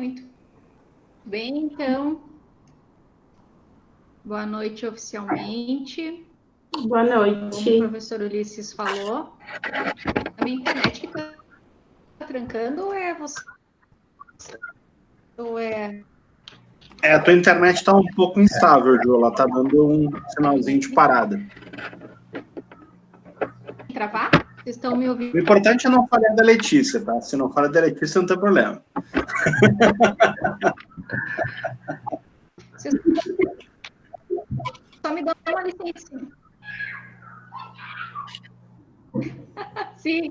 Muito bem, então. Boa noite oficialmente. Boa noite. Como o professor Ulisses falou, a minha internet que está trancando ou é você? Ou é... A tua internet está um pouco instável, Ju. Ela está dando um sinalzinho de parada. Travar? Vocês estão me ouvindo? O importante é não falhar da Letícia, tá? Se não falhar da Letícia, não tem problema. Vocês só me dão uma licença. Sim.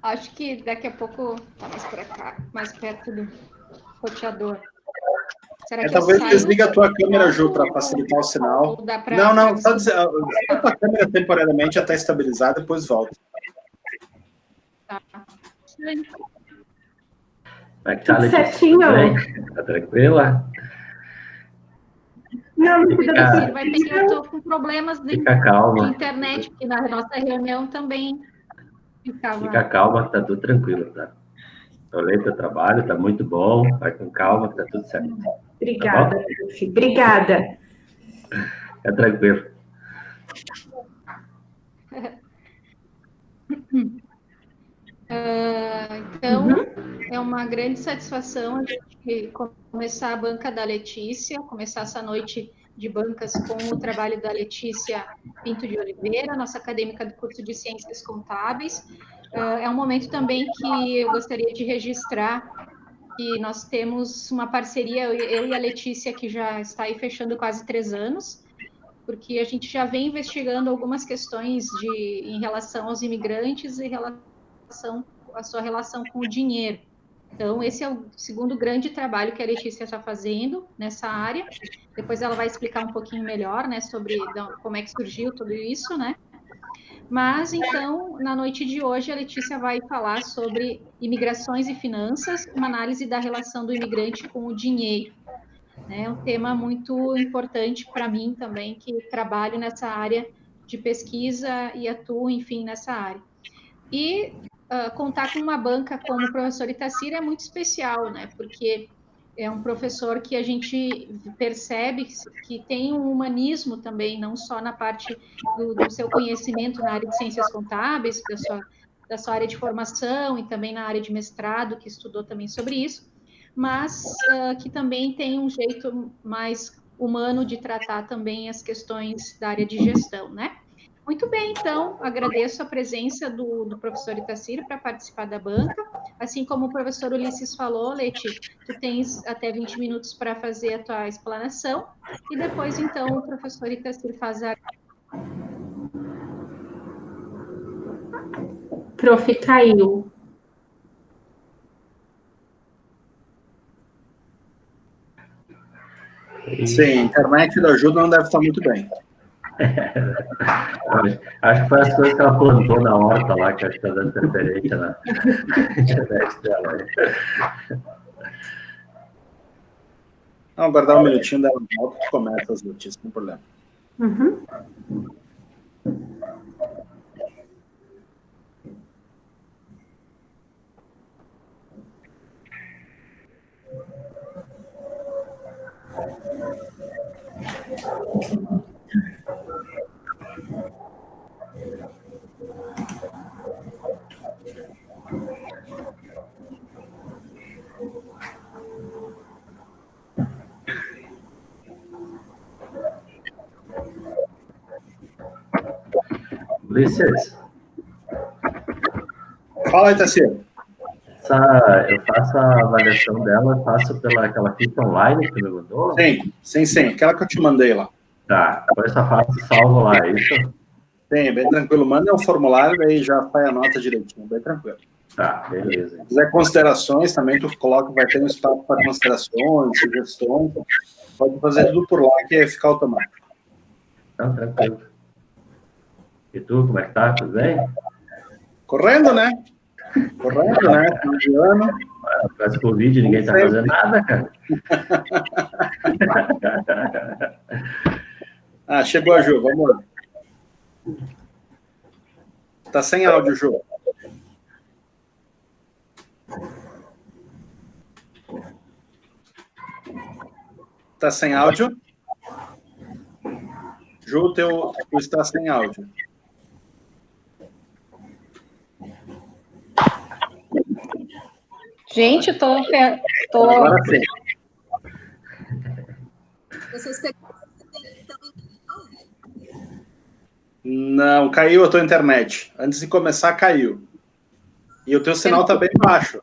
Acho que daqui a pouco tá mais para cá, mais perto do roteador. Será que talvez desliga a tua câmera, Ju, para facilitar o sinal. Não, só desliga a tua câmera temporariamente até estabilizar, depois volta. Tá. Vai que tá, certinho. Tá tranquila? Não, vai ter que eu tô com problemas de internet, porque na nossa reunião também ficava... Fica calma, que tá tudo tranquilo, tá? Olhei teu trabalho, tá muito bom. Vai com calma, que tá tudo certo. Obrigada, tá obrigada. É tranquilo. Então, é uma grande satisfação a gente começar a banca da Letícia, começar essa noite de bancas com o trabalho da Letícia Pinto de Oliveira, nossa acadêmica do curso de Ciências Contábeis. É um momento também que eu gostaria de registrar que nós temos uma parceria, eu e a Letícia, que já está aí fechando quase 3 anos, porque a gente já vem investigando algumas questões em relação aos imigrantes e a sua relação com o dinheiro. Então, esse é o segundo grande trabalho que a Letícia está fazendo nessa área. Depois ela vai explicar um pouquinho melhor, né, sobre como é que surgiu tudo isso, né? Mas, então, na noite de hoje, a Letícia vai falar sobre imigrações e finanças, uma análise da relação do imigrante com o dinheiro. É um tema muito importante para mim também, que trabalho nessa área de pesquisa e atuo, enfim, nessa área. E contar com uma banca como o professor Itacir é muito especial, né? Porque é um professor que a gente percebe que tem um humanismo também, não só na parte do seu conhecimento na área de ciências contábeis, da sua área de formação e também na área de mestrado, que estudou também sobre isso, mas que também tem um jeito mais humano de tratar também as questões da área de gestão, né? Muito bem, então, agradeço a presença do professor Itacir para participar da banca. Assim como o professor Ulisses falou, Leti, tu tens até 20 minutos para fazer a tua explanação, e depois, então, o professor Itacir faz a... Prof, caiu. Sim, a internet da Ju não deve estar muito bem. Acho que foi as coisas que ela plantou na horta lá, que acho que está dando interferência na internet dela. Não, aguardar um minutinho dela volta que começa as notícias, não tem problema. Ulisses. Fala aí, Itacir. Eu faço a avaliação dela, faço pela aquela ficha online que tu me mandou? Sim. Aquela que eu te mandei lá. Tá, depois só faço salvo lá, é isso? Sim, bem tranquilo. Manda um formulário, daí já faz a nota direitinho, bem tranquilo. Tá, beleza. Se quiser considerações, também tu coloca, vai ter um espaço para considerações, sugestões. Pode fazer tudo por lá, que fica automático. Então, tranquilo. E tu, como é que tá? Tudo bem? Correndo, né? Final de ano. Por causa do Covid, ninguém tá fazendo nada, cara. Chegou a Ju, vamos lá. Tá sem áudio, Ju. Tá sem áudio? Ju, tu está sem áudio. Gente, tô... Agora sim. Vocês têm... Não, caiu a tua internet. Antes de começar, caiu. E o teu sinal tá bem baixo.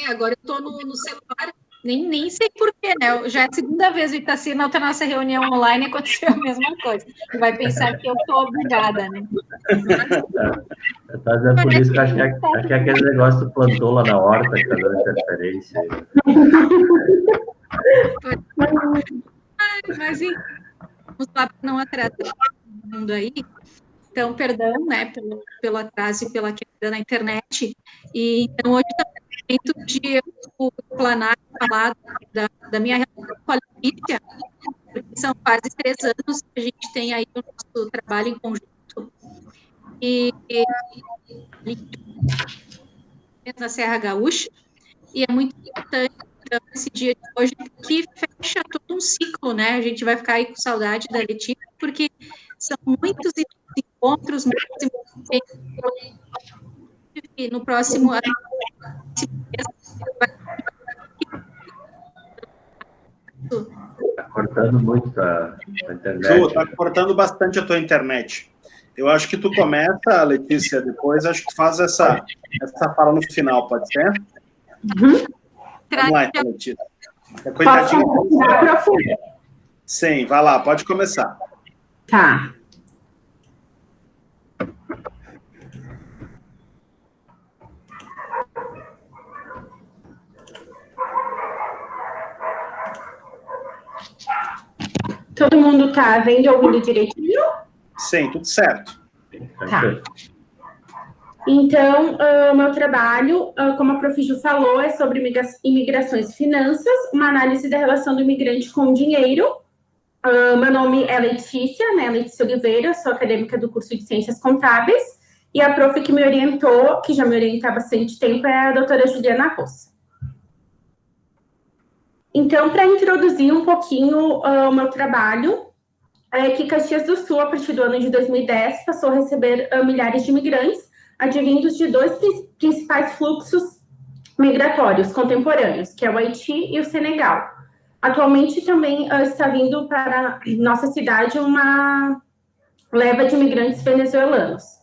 Agora eu tô no celular. Nem sei porquê, né? Já é a segunda vez, Itaci, na nossa reunião online aconteceu a mesma coisa. Vai pensar que eu tô obrigada, né? Tá dizendo por isso que acho que é aquele negócio que plantou lá na horta, que tá dando interferência. Mas vamos lá para não atrasar todo mundo aí. Então, perdão, né, pelo atraso e pela queda na internet. E então, hoje também é momento de eu planar falar da minha relação com a Letícia, porque são quase 3 anos que a gente tem aí o nosso trabalho em conjunto. E na Serra Gaúcha, e é muito importante então, esse dia de hoje, que fecha todo um ciclo, né? A gente vai ficar aí com saudade da Letícia, porque são muitos encontros, e no próximo mês Tá cortando muito a internet. Ju, tá cortando bastante a tua internet. Eu acho que tu começa, Letícia, depois acho que tu faz essa fala no final, pode ser? Uhum. Vamos lá, então, Letícia. Coitadinha. Sim, vai lá, pode começar. Tá. Todo mundo tá vendo e ouvindo direitinho? Sim, tudo certo. Tá. Então, meu trabalho, como a Prof. Ju falou, é sobre imigrações e finanças, uma análise da relação do imigrante com o dinheiro. Meu nome é Letícia, né? Letícia Oliveira, sou acadêmica do curso de Ciências Contábeis, e a prof que me orientou, que já me orienta há bastante tempo, é a doutora Juliana Rossa. Então, para introduzir um pouquinho o meu trabalho, é que Caxias do Sul, a partir do ano de 2010, passou a receber milhares de imigrantes, advindos de 2 principais fluxos migratórios contemporâneos, que é o Haiti e o Senegal. Atualmente também está vindo para nossa cidade uma leva de imigrantes venezuelanos.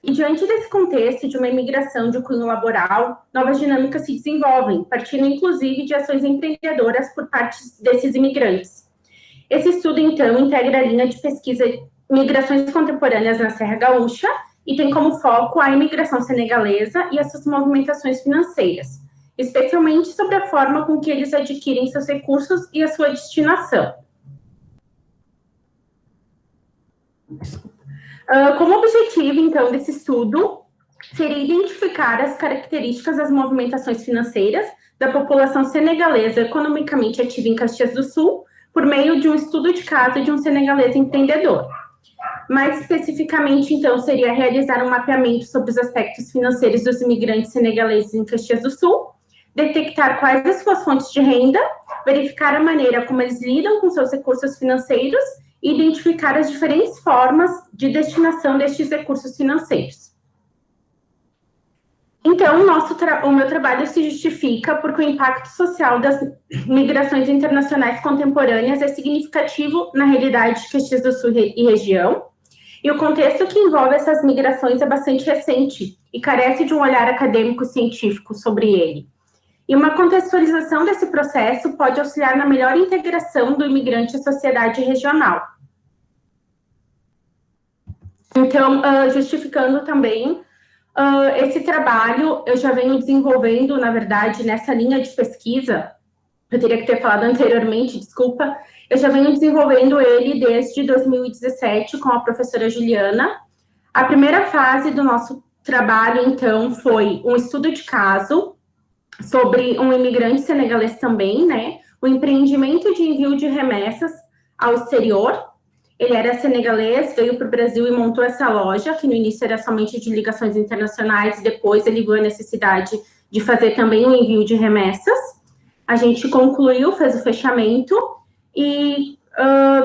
E diante desse contexto de uma imigração de cunho laboral, novas dinâmicas se desenvolvem, partindo inclusive de ações empreendedoras por parte desses imigrantes. Esse estudo, então, integra a linha de pesquisa Migrações Contemporâneas na Serra Gaúcha e tem como foco a imigração senegalesa e as suas movimentações financeiras, especialmente sobre a forma com que eles adquirem seus recursos e a sua destinação. Como objetivo, então, desse estudo, seria identificar as características das movimentações financeiras da população senegalesa economicamente ativa em Caxias do Sul, por meio de um estudo de caso de um senegalês empreendedor. Mais especificamente, então, seria realizar um mapeamento sobre os aspectos financeiros dos imigrantes senegaleses em Caxias do Sul, detectar quais as suas fontes de renda, verificar a maneira como eles lidam com seus recursos financeiros e identificar as diferentes formas de destinação destes recursos financeiros. Então, o meu trabalho se justifica porque o impacto social das migrações internacionais contemporâneas é significativo na realidade de Caxias do Sul e região, e o contexto que envolve essas migrações é bastante recente e carece de um olhar acadêmico-científico sobre ele. E uma contextualização desse processo pode auxiliar na melhor integração do imigrante à sociedade regional. Então, justificando também, esse trabalho eu já venho desenvolvendo, na verdade, nessa linha de pesquisa, eu teria que ter falado anteriormente, desculpa, eu já venho desenvolvendo ele desde 2017 com a professora Juliana. A primeira fase do nosso trabalho, então, foi um estudo de caso sobre um imigrante senegalês também, né? O empreendimento de envio de remessas ao exterior. Ele era senegalês, veio para o Brasil e montou essa loja, que no início era somente de ligações internacionais, depois ele viu a necessidade de fazer também o envio de remessas. A gente concluiu, fez o fechamento, e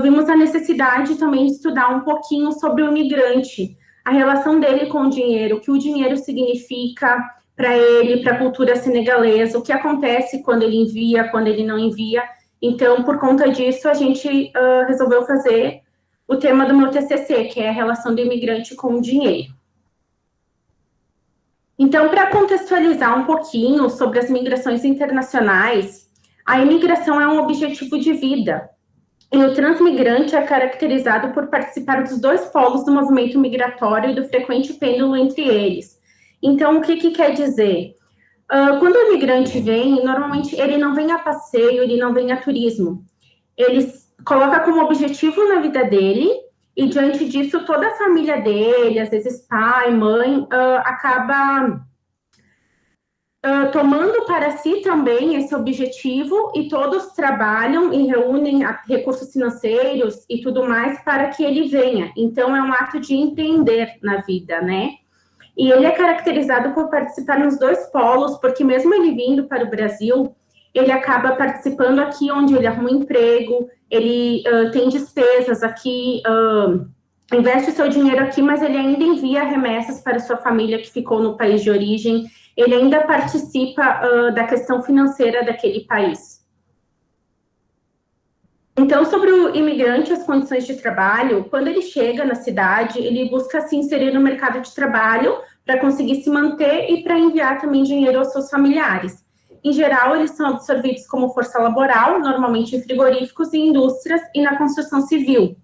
vimos a necessidade também de estudar um pouquinho sobre o imigrante, a relação dele com o dinheiro, o que o dinheiro significa para ele, para a cultura senegalesa, o que acontece quando ele envia, quando ele não envia. Então, por conta disso, a gente resolveu fazer o tema do meu TCC, que é a relação do imigrante com o dinheiro. Então, para contextualizar um pouquinho sobre as migrações internacionais, a imigração é um objetivo de vida. E o transmigrante é caracterizado por participar dos dois polos do movimento migratório e do frequente pêndulo entre eles. Então, o que quer dizer? Quando o imigrante vem, normalmente ele não vem a passeio, ele não vem a turismo. Ele coloca como objetivo na vida dele, e diante disso, toda a família dele, às vezes pai, mãe, acaba tomando para si também esse objetivo, e todos trabalham e reúnem recursos financeiros e tudo mais para que ele venha. Então, é um ato de empreender na vida, né? E ele é caracterizado por participar nos dois polos, porque mesmo ele vindo para o Brasil, ele acaba participando aqui onde ele arruma um emprego, ele tem despesas aqui, investe o seu dinheiro aqui, mas ele ainda envia remessas para sua família que ficou no país de origem, ele ainda participa da questão financeira daquele país. Então, sobre o imigrante e as condições de trabalho, quando ele chega na cidade, ele busca se inserir no mercado de trabalho para conseguir se manter e para enviar também dinheiro aos seus familiares. Em geral, eles são absorvidos como força laboral, normalmente em frigoríficos e indústrias e na construção civil,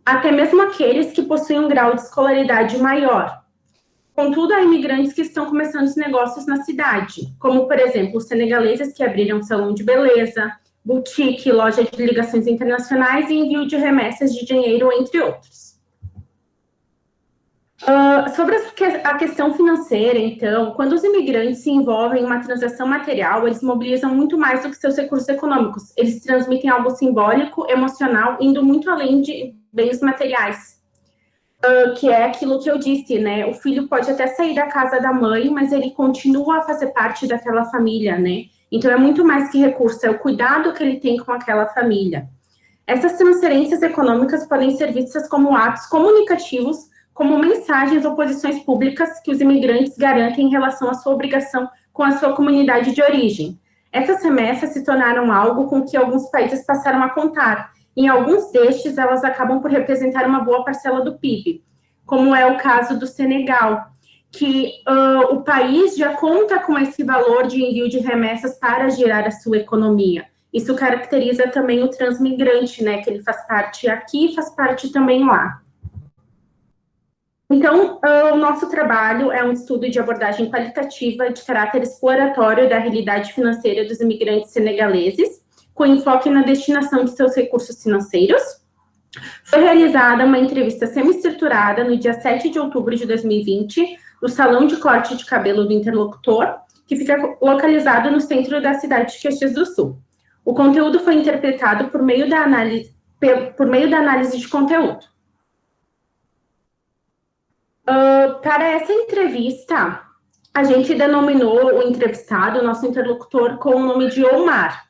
até mesmo aqueles que possuem um grau de escolaridade maior. Contudo, há imigrantes que estão começando os negócios na cidade, como, por exemplo, os senegaleses que abriram salão de beleza, boutique, loja de ligações internacionais e envio de remessas de dinheiro, entre outros. Sobre a questão financeira, então, quando os imigrantes se envolvem em uma transação material, eles mobilizam muito mais do que seus recursos econômicos. Eles transmitem algo simbólico, emocional, indo muito além de bens materiais. Que é aquilo que eu disse, né? O filho pode até sair da casa da mãe, mas ele continua a fazer parte daquela família, né? Então, é muito mais que recurso, é o cuidado que ele tem com aquela família. Essas transferências econômicas podem ser vistas como atos comunicativos, como mensagens ou posições públicas que os imigrantes garantem em relação à sua obrigação com a sua comunidade de origem. Essas remessas se tornaram algo com que alguns países passaram a contar. Em alguns destes, elas acabam por representar uma boa parcela do PIB, como é o caso do Senegal, que o país já conta com esse valor de envio de remessas para gerar a sua economia. Isso caracteriza também o transmigrante, né, que ele faz parte aqui e faz parte também lá. Então, o nosso trabalho é um estudo de abordagem qualitativa de caráter exploratório da realidade financeira dos imigrantes senegaleses, com enfoque na destinação de seus recursos financeiros. Foi realizada uma entrevista semi-estruturada no dia 7 de outubro de 2020, no Salão de Corte de Cabelo do Interlocutor, que fica localizado no centro da cidade de Caxias do Sul. O conteúdo foi interpretado por meio da análise de conteúdo. Para essa entrevista, a gente denominou o entrevistado, o nosso interlocutor, com o nome de Omar,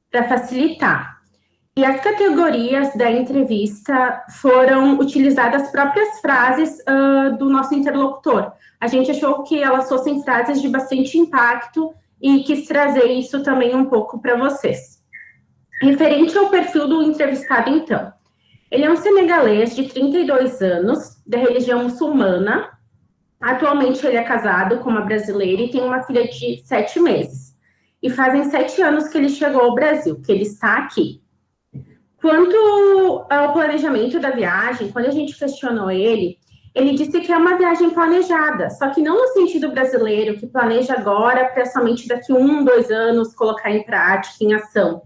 para facilitar. E as categorias da entrevista foram utilizadas as próprias frases do nosso interlocutor. A gente achou que elas fossem frases de bastante impacto e quis trazer isso também um pouco para vocês. Referente ao perfil do entrevistado, então. Ele é um senegalês de 32 anos, da religião muçulmana. Atualmente, ele é casado com uma brasileira e tem uma filha de 7 meses. E fazem 7 anos que ele chegou ao Brasil, que ele está aqui. Quanto ao planejamento da viagem, quando a gente questionou ele disse que é uma viagem planejada, só que não no sentido brasileiro, que planeja agora para somente daqui 1, 2 anos colocar em prática, em ação.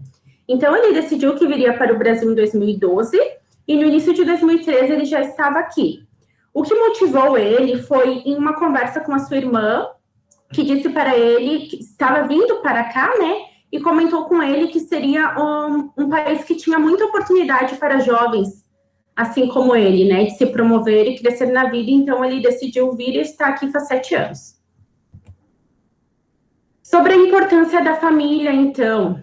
Então, ele decidiu que viria para o Brasil em 2012, e no início de 2013 ele já estava aqui. O que motivou ele foi em uma conversa com a sua irmã, que disse para ele que estava vindo para cá, né? E comentou com ele que seria um país que tinha muita oportunidade para jovens, assim como ele, né? De se promover e crescer na vida. Então, ele decidiu vir e está aqui faz 7 anos. Sobre a importância da família, então.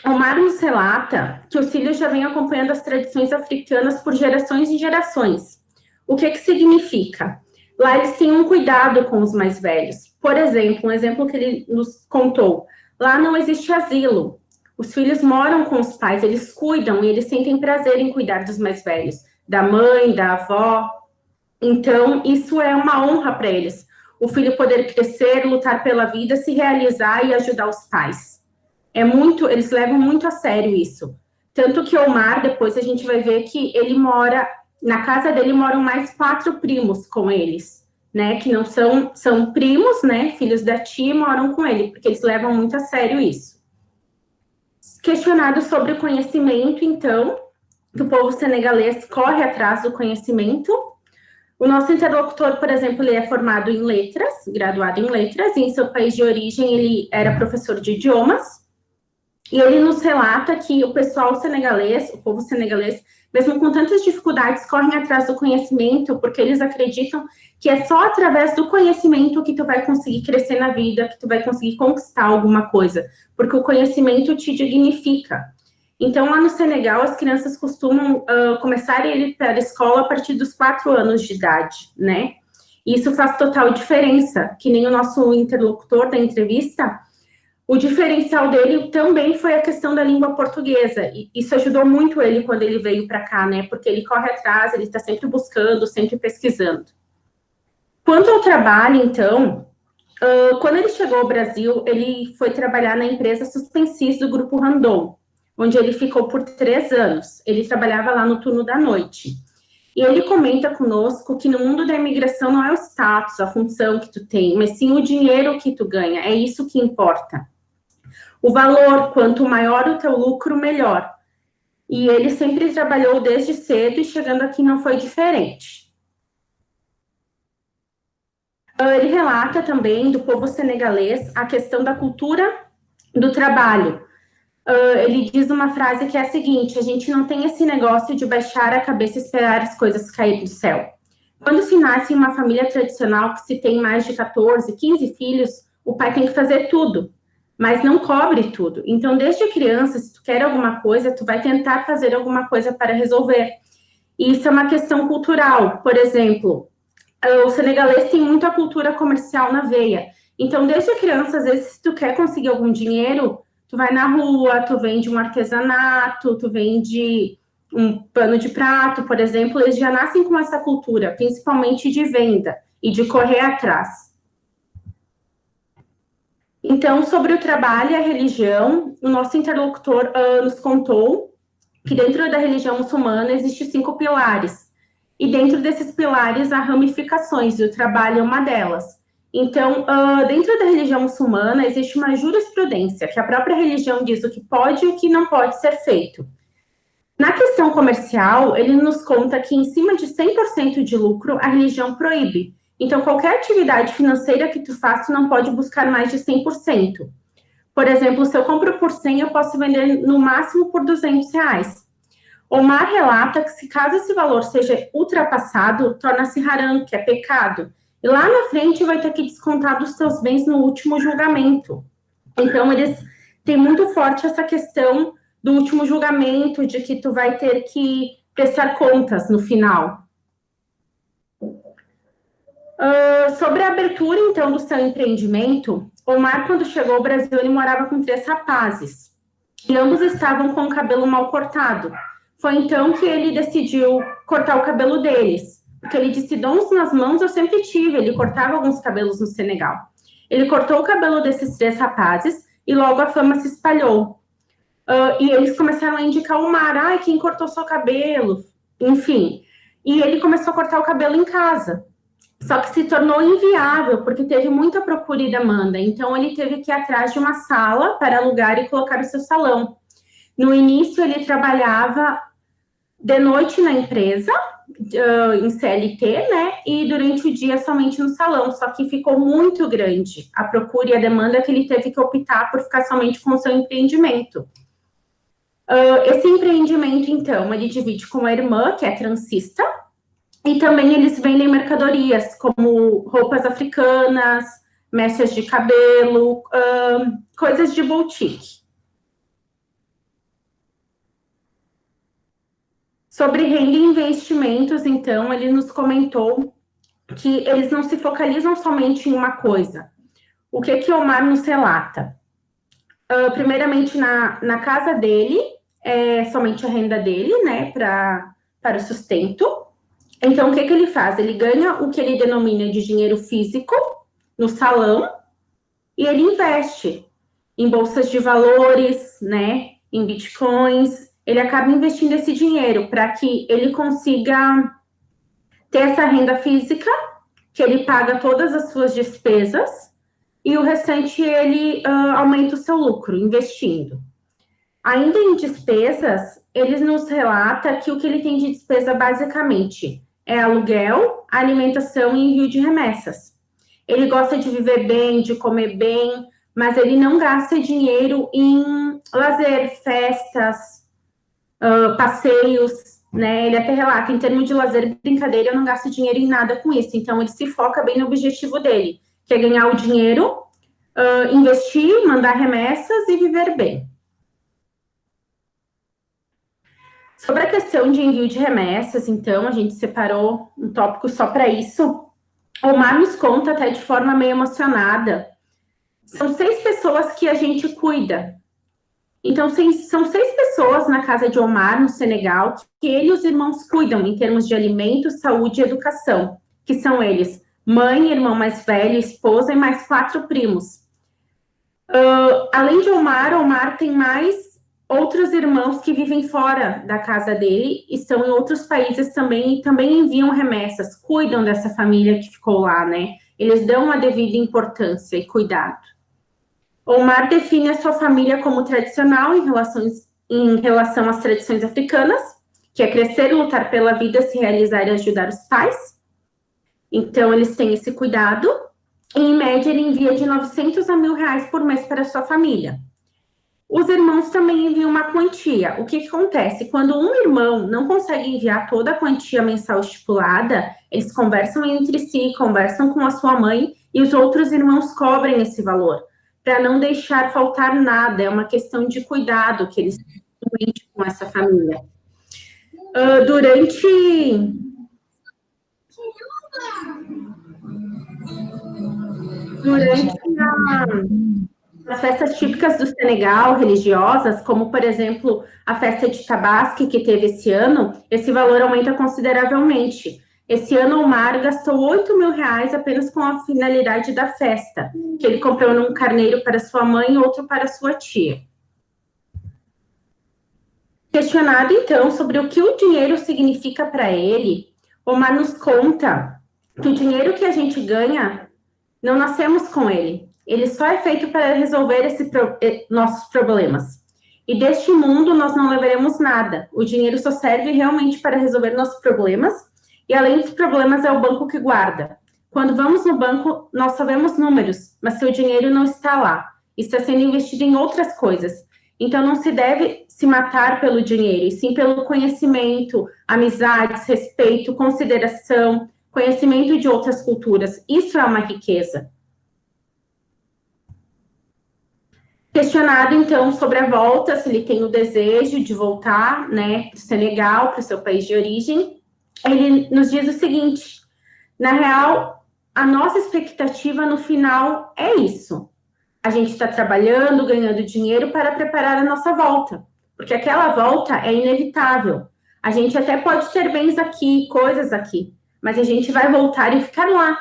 Omar nos relata que os filhos já vêm acompanhando as tradições africanas por gerações e gerações. O que significa? Lá eles têm um cuidado com os mais velhos. Por exemplo, um exemplo que ele nos contou. Lá não existe asilo. Os filhos moram com os pais, eles cuidam e eles sentem prazer em cuidar dos mais velhos, da mãe, da avó. Então, isso é uma honra para eles. O filho poder crescer, lutar pela vida, se realizar e ajudar os pais. Eles levam muito a sério isso. Tanto que Omar, depois a gente vai ver que ele mora, na casa dele moram mais 4 primos com eles, né? Que não são primos, né? Filhos da tia, moram com ele, porque eles levam muito a sério isso. Questionado sobre o conhecimento, então, que o povo senegalês corre atrás do conhecimento. O nosso interlocutor, por exemplo, ele é formado em letras, graduado em letras, e em seu país de origem ele era professor de idiomas. E ele nos relata que o pessoal senegalês, o povo senegalês, mesmo com tantas dificuldades, correm atrás do conhecimento, porque eles acreditam que é só através do conhecimento que tu vai conseguir crescer na vida, que tu vai conseguir conquistar alguma coisa, porque o conhecimento te dignifica. Então, lá no Senegal, as crianças costumam começar a ir para a escola a partir dos 4 anos de idade, né? E isso faz total diferença, que nem o nosso interlocutor da entrevista. O diferencial dele também foi a questão da língua portuguesa, e isso ajudou muito ele quando ele veio para cá, né? Porque ele corre atrás, ele está sempre buscando, sempre pesquisando. Quanto ao trabalho, então, quando ele chegou ao Brasil, ele foi trabalhar na empresa Suspensis do Grupo Randon, onde ele ficou por 3 anos. Ele trabalhava lá no turno da noite. E ele comenta conosco que no mundo da imigração não é o status, a função que tu tem, mas sim o dinheiro que tu ganha, é isso que importa. O valor, quanto maior o teu lucro, melhor. E ele sempre trabalhou desde cedo e chegando aqui não foi diferente. Ele relata também do povo senegalês a questão da cultura do trabalho. Ele diz uma frase que é a seguinte: a gente não tem esse negócio de baixar a cabeça e esperar as coisas caírem do céu. Quando se nasce em uma família tradicional que se tem mais de 14, 15 filhos, o pai tem que fazer tudo, mas não cobre tudo. Então, desde criança, se tu quer alguma coisa, tu vai tentar fazer alguma coisa para resolver. E isso é uma questão cultural. Por exemplo, o senegalês tem muita cultura comercial na veia. Então, desde criança, às vezes, se tu quer conseguir algum dinheiro, tu vai na rua, tu vende um artesanato, tu vende um pano de prato, por exemplo, eles já nascem com essa cultura, principalmente de venda e de correr atrás. Então, sobre o trabalho e a religião, o nosso interlocutor nos contou que dentro da religião muçulmana existem 5 pilares, e dentro desses pilares há ramificações, e o trabalho é uma delas. Então, dentro da religião muçulmana, existe uma jurisprudência, que a própria religião diz o que pode e o que não pode ser feito. Na questão comercial, ele nos conta que em cima de 100% de lucro, a religião proíbe. Então, qualquer atividade financeira que tu faça, não pode buscar mais de 100%. Por exemplo, se eu compro por 100, eu posso vender no máximo por R$200. Omar relata que se caso esse valor seja ultrapassado, torna-se haram, que é pecado. E lá na frente vai ter que descontar dos seus bens no último julgamento. Então, eles têm muito forte essa questão do último julgamento, de que tu vai ter que prestar contas no final. Sobre a abertura, então, do seu empreendimento, Omar, quando chegou ao Brasil, ele morava com 3 rapazes. E ambos estavam com o cabelo mal cortado. Foi então que ele decidiu cortar o cabelo deles. Porque ele disse, dons nas mãos eu sempre tive, ele cortava alguns cabelos no Senegal. Ele cortou o cabelo desses 3 rapazes e logo a fama se espalhou. E eles começaram a indicar o Omar, quem cortou seu cabelo, enfim. E ele começou a cortar o cabelo em casa. Só que se tornou inviável, porque teve muita procura e demanda. Então, ele teve que ir atrás de uma sala para alugar e colocar o seu salão. No início, ele trabalhava de noite na empresa, em CLT, né? E durante o dia somente no salão. Só que ficou muito grande a procura e a demanda que ele teve que optar por ficar somente com o seu empreendimento. Esse empreendimento, então, ele divide com a irmã, que é transista, e também eles vendem mercadorias, como roupas africanas, mechas de cabelo, coisas de boutique. Sobre renda e investimentos, então, ele nos comentou que eles não se focalizam somente em uma coisa. O que Omar nos relata? Primeiramente, na casa dele, é somente a renda dele, né, para o sustento. Então, o que ele faz? Ele ganha o que ele denomina de dinheiro físico no salão e ele investe em bolsas de valores, né, em bitcoins. Ele acaba investindo esse dinheiro para que ele consiga ter essa renda física, que ele paga todas as suas despesas, e o restante ele aumenta o seu lucro investindo. Ainda em despesas, ele nos relata que o que ele tem de despesa basicamente é aluguel, alimentação e envio de remessas. Ele gosta de viver bem, de comer bem, mas ele não gasta dinheiro em lazer, festas, passeios, né? Ele até relata, em termos de lazer e brincadeira, eu não gasto dinheiro em nada com isso. Então, ele se foca bem no objetivo dele, que é ganhar o dinheiro, investir, mandar remessas e viver bem. Sobre a questão de envio de remessas, então, a gente separou um tópico só para isso. O Omar nos conta até de forma meio emocionada. São 6 pessoas que a gente cuida. Então, são 6 pessoas na casa de Omar, no Senegal, que ele e os irmãos cuidam em termos de alimentos, saúde e educação, que são eles, mãe, irmão mais velho, esposa e mais 4 primos. Além de Omar tem mais outros irmãos que vivem fora da casa dele, estão em outros países também, e também enviam remessas, cuidam dessa família que ficou lá, né? Eles dão a devida importância e cuidado. Omar define a sua família como tradicional em relação às tradições africanas, que é crescer, lutar pela vida, se realizar e ajudar os pais. Então, eles têm esse cuidado. E, em média, ele envia de 900 a R$1.000 por mês para a sua família. Os irmãos também enviam uma quantia. O que acontece? Quando um irmão não consegue enviar toda a quantia mensal estipulada, eles conversam entre si, conversam com a sua mãe e os outros irmãos cobrem esse valor, para não deixar faltar nada. É uma questão de cuidado que eles têm com essa família. Durante as festas típicas do Senegal, religiosas, como, por exemplo, a festa de Tabaski, que teve esse ano, esse valor aumenta consideravelmente. Esse ano, o Omar gastou R$8.000 apenas com a finalidade da festa, que ele comprou um carneiro para sua mãe e outro para sua tia. Questionado, então, sobre o que o dinheiro significa para ele, Omar nos conta que o dinheiro que a gente ganha, não nascemos com ele. Ele só é feito para resolver nossos problemas. E deste mundo nós não levaremos nada. O dinheiro só serve realmente para resolver nossos problemas. E além dos problemas, é o banco que guarda. Quando vamos no banco, nós só vemos números, mas seu dinheiro não está lá. Está sendo investido em outras coisas. Então não se deve se matar pelo dinheiro, e sim pelo conhecimento, amizades, respeito, consideração, conhecimento de outras culturas. Isso é uma riqueza. Questionado, então, sobre a volta, se ele tem o desejo de voltar, né, para o Senegal, para o seu país de origem, ele nos diz o seguinte: na real, a nossa expectativa no final é isso. A gente está trabalhando, ganhando dinheiro para preparar a nossa volta, porque aquela volta é inevitável. A gente até pode ter bens aqui, coisas aqui, mas a gente vai voltar e ficar lá.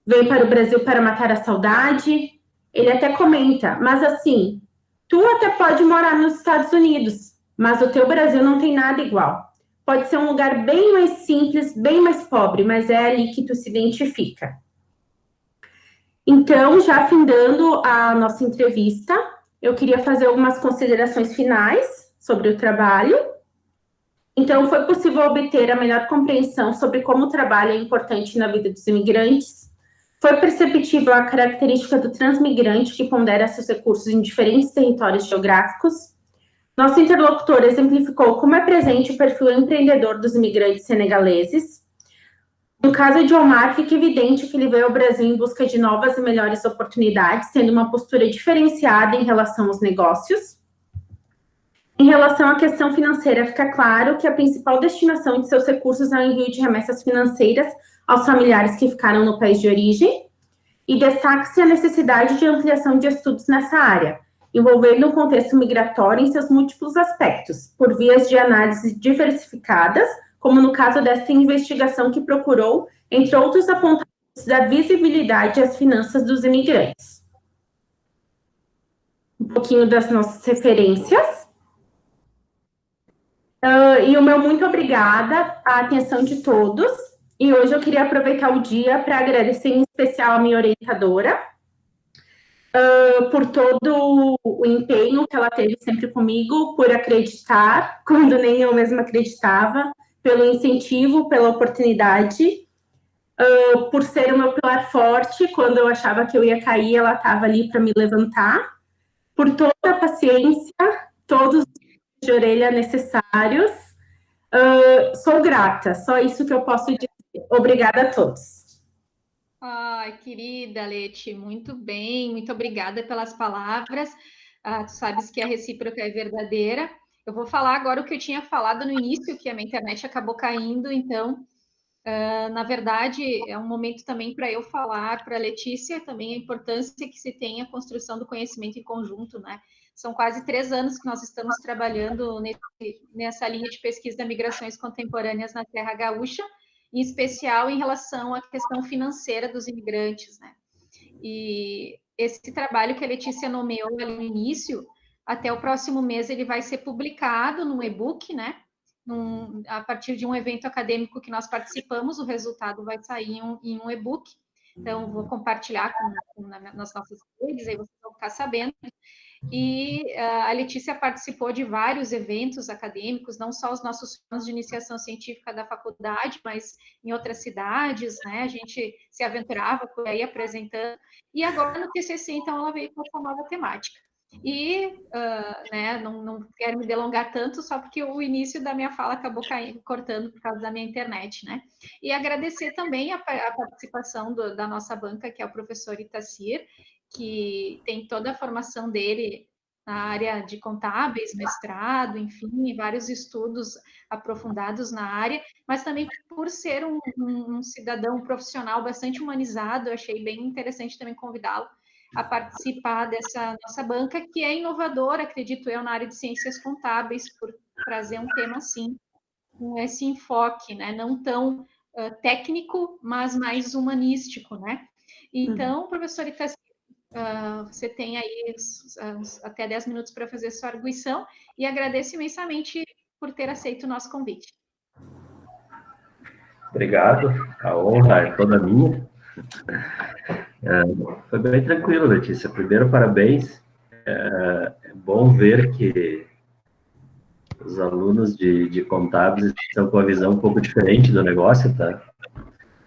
Vem para o Brasil para matar a saudade. Ele até comenta, mas assim, tu até pode morar nos Estados Unidos, mas o teu Brasil não tem nada igual. Pode ser um lugar bem mais simples, bem mais pobre, mas é ali que tu se identifica. Então, já findando a nossa entrevista, eu queria fazer algumas considerações finais sobre o trabalho. Então, foi possível obter a melhor compreensão sobre como o trabalho é importante na vida dos imigrantes. Foi perceptível a característica do transmigrante que pondera seus recursos em diferentes territórios geográficos. Nosso interlocutor exemplificou como é presente o perfil empreendedor dos imigrantes senegaleses. No caso de Omar, fica evidente que ele veio ao Brasil em busca de novas e melhores oportunidades, tendo uma postura diferenciada em relação aos negócios. Em relação à questão financeira, fica claro que a principal destinação de seus recursos é o envio de remessas financeiras aos familiares que ficaram no país de origem, e destaca-se a necessidade de ampliação de estudos nessa área, envolvendo o contexto migratório em seus múltiplos aspectos, por vias de análise diversificadas, como no caso desta investigação que procurou, entre outros apontamentos, da visibilidade às finanças dos imigrantes. Um pouquinho das nossas referências. E o meu muito obrigada à atenção de todos. E hoje eu queria aproveitar o dia para agradecer em especial a minha orientadora, por todo o empenho que ela teve sempre comigo, por acreditar, quando nem eu mesma acreditava, pelo incentivo, pela oportunidade, por ser o meu pilar forte, quando eu achava que eu ia cair, ela estava ali para me levantar, por toda a paciência, todos os de orelha necessários. Sou grata, só isso que eu posso dizer. Obrigada a todos. Ai, querida Leti, muito bem, muito obrigada pelas palavras. Tu sabes que a recíproca é verdadeira. Eu vou falar agora o que eu tinha falado no início, que a minha internet acabou caindo, então, na verdade, é um momento também para eu falar para a Letícia também a importância que se tem a construção do conhecimento em conjunto, né? São quase 3 anos que nós estamos trabalhando nessa linha de pesquisa de migrações contemporâneas na Terra Gaúcha, em especial em relação à questão financeira dos imigrantes, né? E esse trabalho que a Letícia nomeou ali no início, até o próximo mês ele vai ser publicado num e-book, né? A partir de um evento acadêmico que nós participamos, o resultado vai sair em um e-book. Então, vou compartilhar nas nossas redes, aí vocês vão ficar sabendo. E a Letícia participou de vários eventos acadêmicos, não só os nossos planos de iniciação científica da faculdade, mas em outras cidades, né? A gente se aventurava por aí apresentando. E agora no TCC, então, ela veio com essa nova temática. E, né, não quero me delongar tanto, só porque o início da minha fala acabou cortando por causa da minha internet, né? E agradecer também a participação da nossa banca, que é o professor Itacir, que tem toda a formação dele na área de contábeis, mestrado, enfim, vários estudos aprofundados na área, mas também por ser um cidadão profissional bastante humanizado, eu achei bem interessante também convidá-lo a participar dessa nossa banca, que é inovadora, acredito eu, na área de ciências contábeis, por trazer um tema assim, com esse enfoque, né, não tão técnico, mas mais humanístico, né? Então, professor Itacir, você tem aí até 10 minutos para fazer sua arguição, e agradeço imensamente por ter aceito o nosso convite. Obrigado, a honra é toda minha. Foi bem tranquilo, Letícia. Primeiro, parabéns. É bom ver que os alunos de contábeis estão com a visão um pouco diferente do negócio, tá?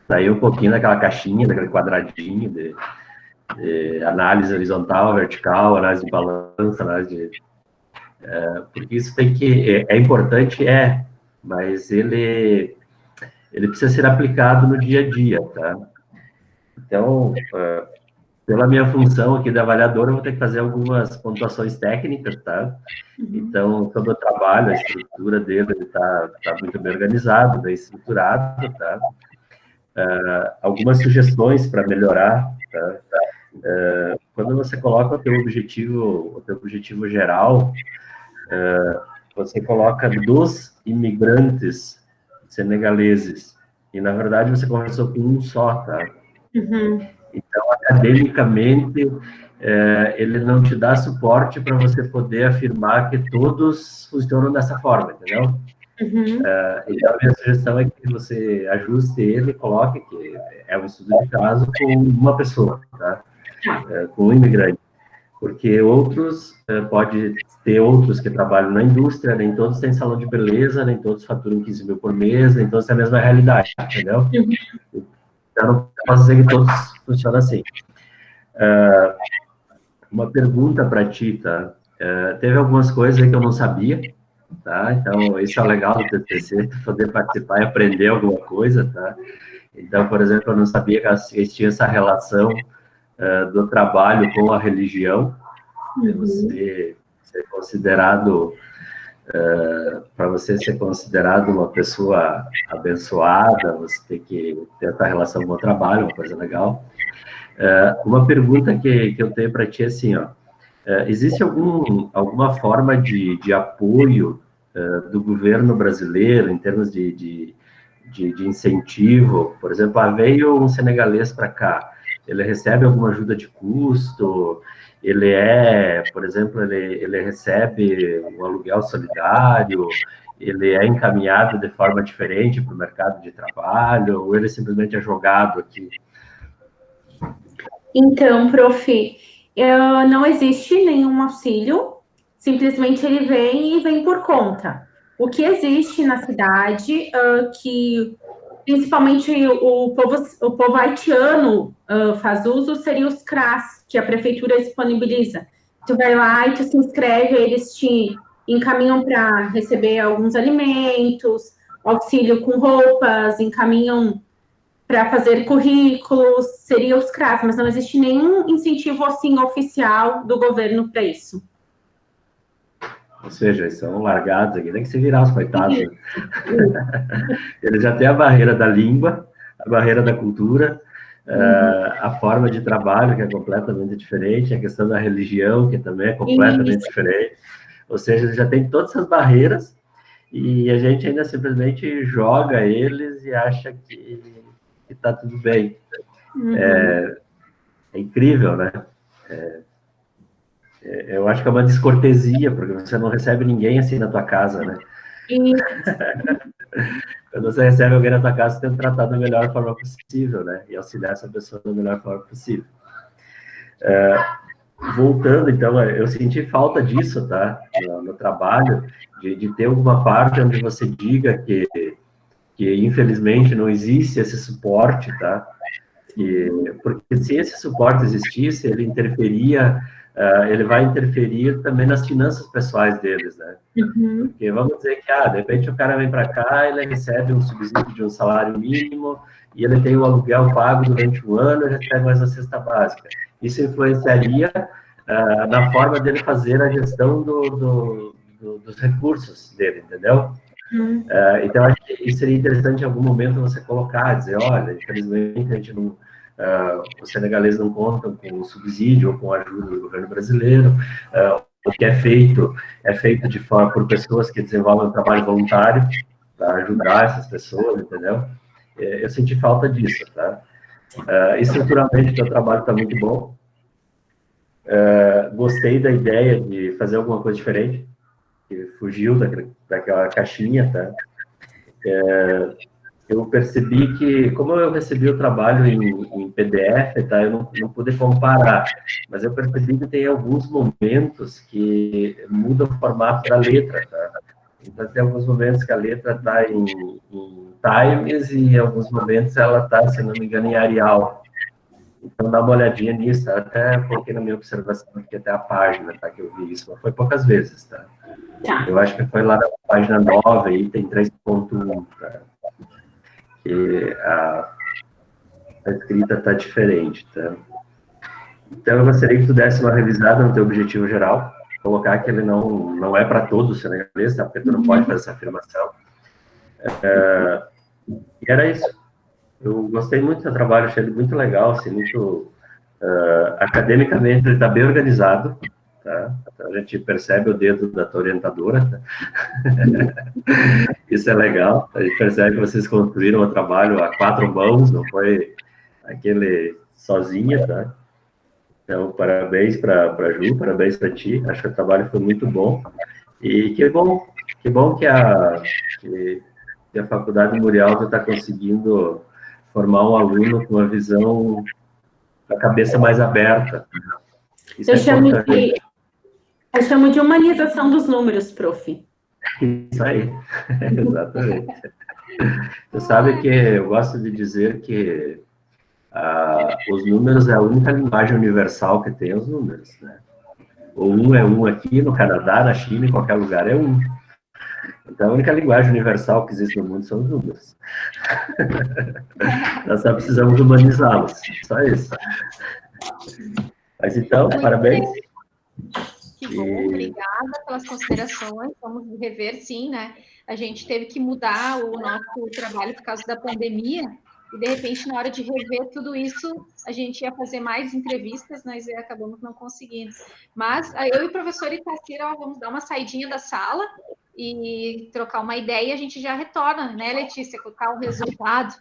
Saiu um pouquinho daquela caixinha, daquele quadradinho de análise horizontal, vertical, análise de balança, análise de... porque isso tem que... É importante, mas ele precisa ser aplicado no dia a dia, tá? Então, pela minha função aqui de avaliador, eu vou ter que fazer algumas pontuações técnicas, tá? Então, sobre o trabalho, a estrutura dele está muito bem organizado, bem estruturado, tá? Algumas sugestões para melhorar, tá? Quando você coloca o teu objetivo geral, você coloca dos imigrantes senegaleses, e na verdade você conversou com um só, tá? Então, academicamente, ele não te dá suporte para você poder afirmar que todos funcionam dessa forma, entendeu? Então, a minha sugestão é que você ajuste ele, coloque que é um estudo de caso com uma pessoa, tá? Com um imigrante. Porque outros, pode ter outros que trabalham na indústria, nem todos têm salão de beleza, nem todos faturam 15 mil por mês, nem todos têm a mesma realidade, entendeu? Então, não posso dizer que todos funcionam assim. Uma pergunta para ti, tá? Teve algumas coisas que eu não sabia, tá? Então, isso é legal do TCC, poder participar e aprender alguma coisa, tá? Então, por exemplo, eu não sabia que existia essa relação do trabalho com a religião, você ser considerado Para você ser considerado uma pessoa abençoada, você tem que ter essa relação com o trabalho, uma coisa legal. Uma pergunta que eu tenho para ti é assim, ó, existe alguma forma de apoio do governo brasileiro em termos de incentivo? Por exemplo, veio um senegalês para cá, ele recebe alguma ajuda de custo? Ele por exemplo, ele recebe um aluguel solidário? Ele é encaminhado de forma diferente para o mercado de trabalho? Ou ele simplesmente é jogado aqui? Então, prof, não existe nenhum auxílio, simplesmente ele vem por conta. O que existe na cidade, que principalmente o povo haitiano faz uso, seria os CRAS, que a prefeitura disponibiliza. Tu vai lá e tu se inscreve, eles te encaminham para receber alguns alimentos, auxílio com roupas, encaminham para fazer currículos, seria os CRAS, mas não existe nenhum incentivo assim oficial do governo para isso. Ou seja, eles são largados aqui, tem que se virar os coitados. Né? Eles já têm a barreira da língua, a barreira da cultura, a forma de trabalho, que é completamente diferente, a questão da religião, que também é completamente diferente. Ou seja, eles já têm todas essas barreiras e a gente ainda simplesmente joga eles e acha que está tudo bem. É incrível, né? Eu acho que é uma descortesia, porque você não recebe ninguém assim na tua casa, né? Quando você recebe alguém na tua casa, você tem que tratar da melhor forma possível, né? E auxiliar essa pessoa da melhor forma possível. Voltando, então, eu senti falta disso, tá? No trabalho, de ter alguma parte onde você diga que infelizmente não existe esse suporte, tá? Porque se esse suporte existisse, ele vai interferir também nas finanças pessoais deles, né? Porque vamos dizer que, de repente o cara vem para cá, ele recebe um subsídio de um salário mínimo e ele tem o aluguel pago durante um ano e recebe mais a cesta básica. Isso influenciaria na forma dele fazer a gestão dos recursos dele, entendeu? Então, acho que isso seria interessante em algum momento você colocar, dizer, olha, infelizmente a gente não, os senegaleses não contam com o subsídio ou com a ajuda do governo brasileiro, o que é feito por pessoas que desenvolvem um trabalho voluntário para ajudar essas pessoas, entendeu? Eu senti falta disso, tá? Estruturalmente, o meu trabalho está muito bom. Gostei da ideia de fazer alguma coisa diferente, que fugiu daquela caixinha, tá? Eu percebi que, como eu recebi o trabalho em PDF, tá? Eu não pude comparar, mas eu percebi que tem alguns momentos que mudam o formato da letra, tá? Então, tem alguns momentos que a letra está em Times e em alguns momentos ela está, se não me engano, em Arial. Então, dá uma olhadinha nisso, tá? Até coloquei na minha observação aqui até a página, tá? Que eu vi isso, mas foi poucas vezes, tá? Eu acho que foi lá na página 9, aí tem 3.1, tá? Que a escrita está diferente, tá? Então, eu gostaria que tu desse uma revisada no teu objetivo geral, colocar que ele não é para todos os senegaleses, tá? Porque tu não pode fazer essa afirmação. E era isso. Eu gostei muito do seu trabalho, achei ele muito legal, assim, muito... academicamente, ele está bem organizado, tá? Então, a gente percebe o dedo da tua orientadora, tá? Isso é legal, a gente percebe que vocês construíram o trabalho a 4 mãos, não foi aquele sozinha, tá? Então, parabéns para a Ju, parabéns para ti, acho que o trabalho foi muito bom, e que bom que a Faculdade Murialdo está conseguindo formar um aluno com uma visão, a cabeça mais aberta. Isso eu chamo de humanização dos números, prof. Isso aí, exatamente. Você sabe que eu gosto de dizer que os números é a única linguagem universal que tem os números, né? O 1 é 1 aqui, no Canadá, na China, em qualquer lugar é 1. Então, a única linguagem universal que existe no mundo são os números. Nós só precisamos humanizá-los, só isso. Mas então, parabéns. Que bom, obrigada pelas considerações. Vamos rever, sim, né? A gente teve que mudar o nosso trabalho por causa da pandemia, e de repente, na hora de rever tudo isso, a gente ia fazer mais entrevistas, mas acabamos não conseguindo. Mas eu e o professor Itacira, vamos dar uma saidinha da sala e trocar uma ideia, e a gente já retorna, né, Letícia, com o resultado.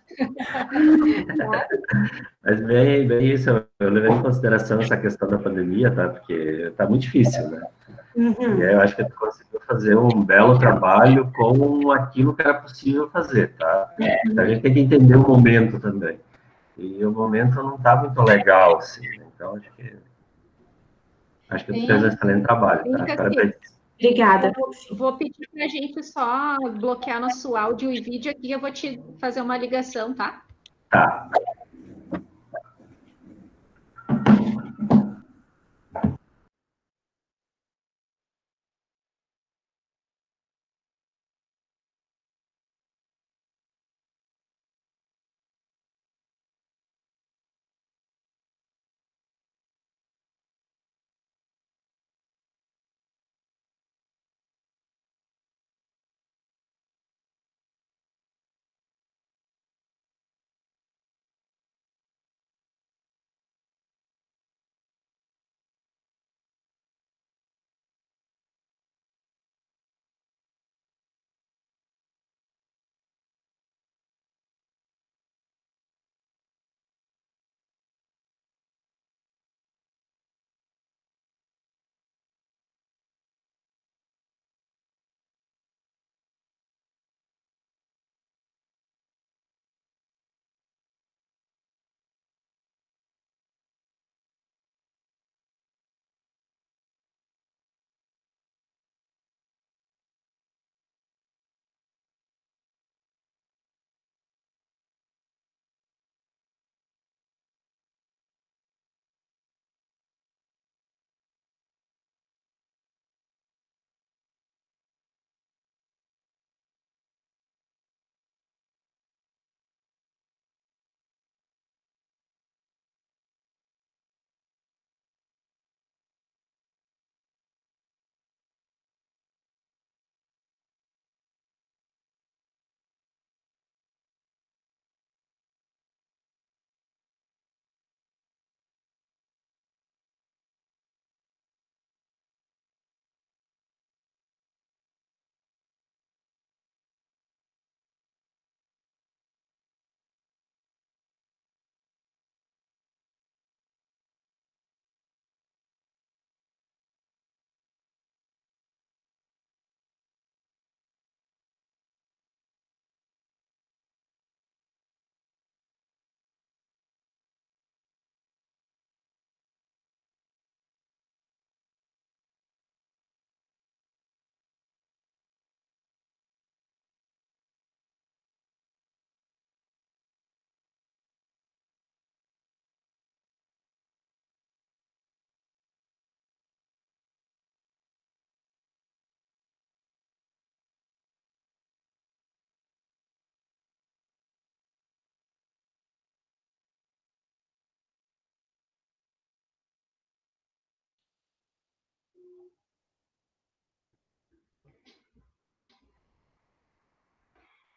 Mas bem isso, eu levei em consideração essa questão da pandemia, tá? Porque está muito difícil, né? E aí eu acho que tu conseguiu fazer um belo trabalho com aquilo que era possível fazer, tá? Então a gente tem que entender o momento também. E o momento não está muito legal, assim, né? Então acho que tu fez um excelente trabalho, tá? Parabéns. Obrigada. Vou pedir para a gente só bloquear nosso áudio e vídeo aqui, eu vou te fazer uma ligação, tá? Tá.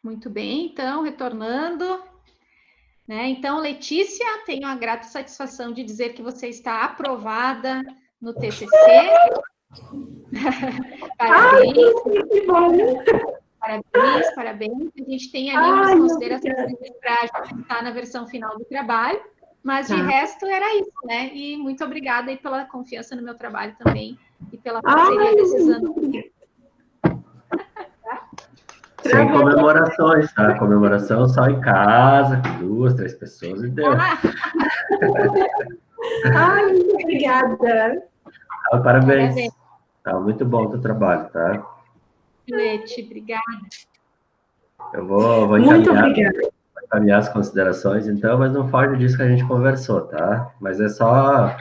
Muito bem, então, retornando. Né? Então, Letícia, tenho a grata satisfação de dizer que você está aprovada no TCC. Parabéns. Que bom. Parabéns, parabéns. A gente tem ali umas considerações para estar na versão final do trabalho, mas de resto era isso, né? E muito obrigada aí pela confiança no meu trabalho também e pela parceria desses anos. Sem comemorações, tá? Comemoração só em casa, com 2, 3 pessoas e deu. Ai, muito obrigada. Parabéns. Tá muito bom o teu trabalho, tá? Leti, obrigada. Eu vou encaminhar as considerações, então, mas não foge disso que a gente conversou, tá? Mas é só